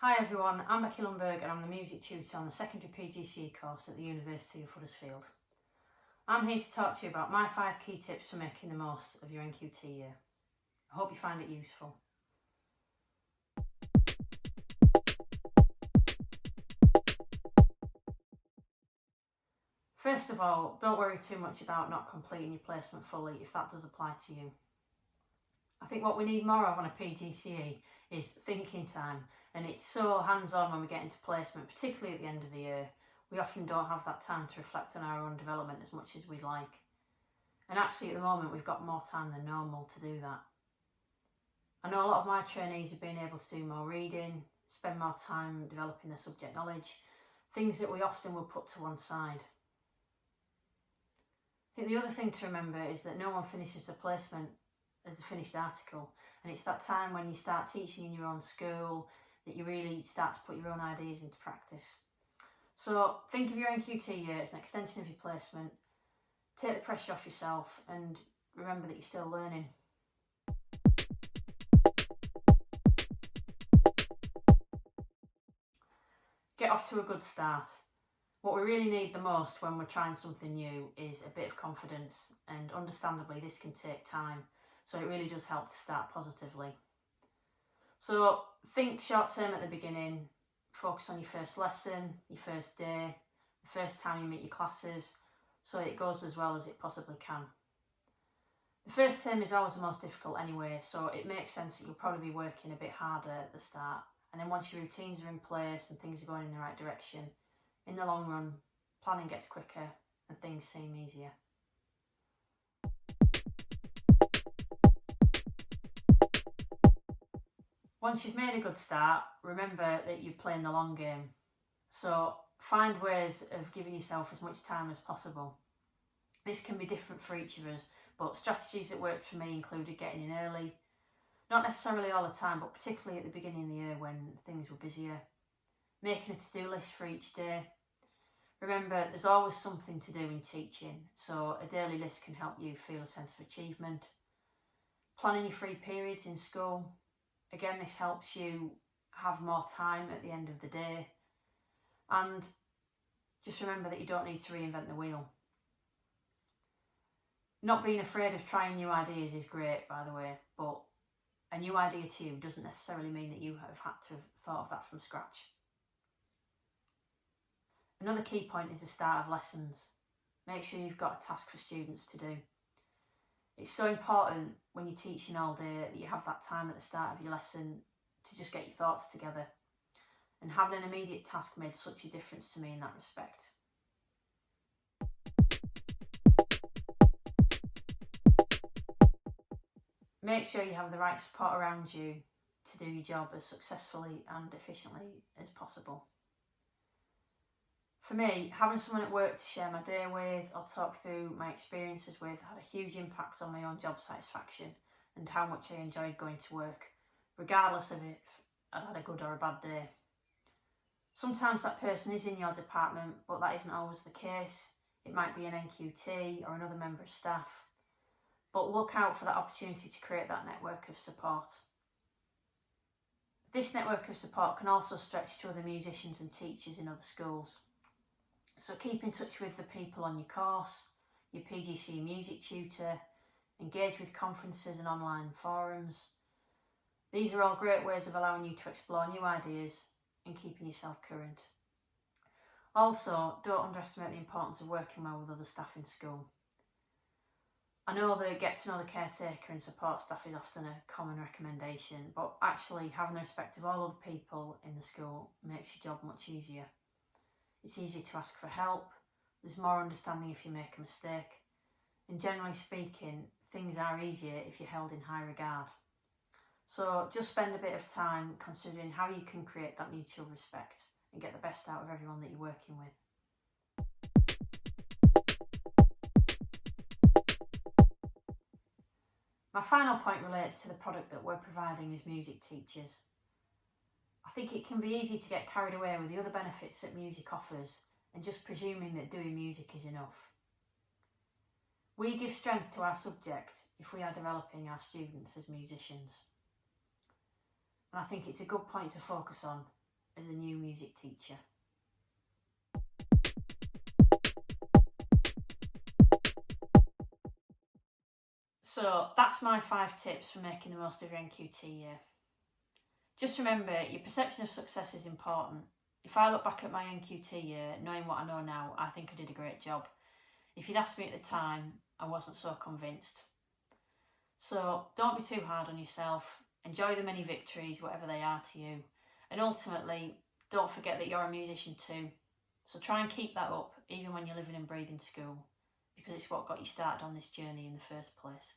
Hi everyone, I'm Becky Lundberg and I'm the music tutor on the secondary PGCE course at the University of Huddersfield. I'm here to talk to you about my 5 key tips for making the most of your NQT year. I hope you find it useful. First of all, don't worry too much about not completing your placement fully if that does apply to you. I think what we need more of on a PGCE is thinking time, and it's so hands-on when we get into placement, particularly at the end of the year. We often don't have that time to reflect on our own development as much as we'd like. And actually at the moment we've got more time than normal to do that. I know a lot of my trainees have been able to do more reading, spend more time developing their subject knowledge, things that we often will put to one side. I think the other thing to remember is that no one finishes the placement as a finished article, and it's that time when you start teaching in your own school that you really start to put your own ideas into practice. So think of your NQT year as an extension of your placement, take the pressure off yourself and remember that you're still learning. Get off to a good start. What we really need the most when we're trying something new is a bit of confidence, and understandably this can take time. So it really does help to start positively. So think short term at the beginning, focus on your first lesson, your first day, the first time you meet your classes, so it goes as well as it possibly can. The first term is always the most difficult anyway, so it makes sense that you'll probably be working a bit harder at the start. And then once your routines are in place and things are going in the right direction, in the long run, planning gets quicker and things seem easier. Once you've made a good start, remember that you're playing the long game. So find ways of giving yourself as much time as possible. This can be different for each of us, but strategies that worked for me included getting in early, not necessarily all the time, but particularly at the beginning of the year when things were busier. Making a to-do list for each day. Remember, there's always something to do in teaching, so a daily list can help you feel a sense of achievement. Planning your free periods in school. Again, this helps you have more time at the end of the day. And just remember that you don't need to reinvent the wheel. Not being afraid of trying new ideas is great, by the way, but a new idea to you doesn't necessarily mean that you have had to have thought of that from scratch. Another key point is the start of lessons. Make sure you've got a task for students to do. It's so important when you're teaching all day that you have that time at the start of your lesson to just get your thoughts together. And having an immediate task made such a difference to me in that respect. Make sure you have the right support around you to do your job as successfully and efficiently as possible. For me, having someone at work to share my day with or talk through my experiences with had a huge impact on my own job satisfaction and how much I enjoyed going to work, regardless of if I'd had a good or a bad day. Sometimes that person is in your department, but that isn't always the case. It might be an NQT or another member of staff. But look out for that opportunity to create that network of support. This network of support can also stretch to other musicians and teachers in other schools. So keep in touch with the people on your course, your PGCE music tutor, engage with conferences and online forums. These are all great ways of allowing you to explore new ideas and keeping yourself current. Also, don't underestimate the importance of working well with other staff in school. I know that get to know the caretaker and support staff is often a common recommendation, but actually having the respect of all other people in the school makes your job much easier. It's easier to ask for help, there's more understanding if you make a mistake, and generally speaking, things are easier if you're held in high regard. So just spend a bit of time considering how you can create that mutual respect and get the best out of everyone that you're working with. My final point relates to the product that we're providing as music teachers. I think it can be easy to get carried away with the other benefits that music offers and just presuming that doing music is enough. We give strength to our subject if we are developing our students as musicians. And I think it's a good point to focus on, as a new music teacher. So that's my 5 tips for making the most of your NQT year. Just remember, your perception of success is important. If I look back at my NQT year, knowing what I know now, I think I did a great job. If you'd asked me at the time, I wasn't so convinced. So don't be too hard on yourself. Enjoy the many victories, whatever they are to you. And ultimately, don't forget that you're a musician too. So try and keep that up, even when you're living and breathing school, because it's what got you started on this journey in the first place.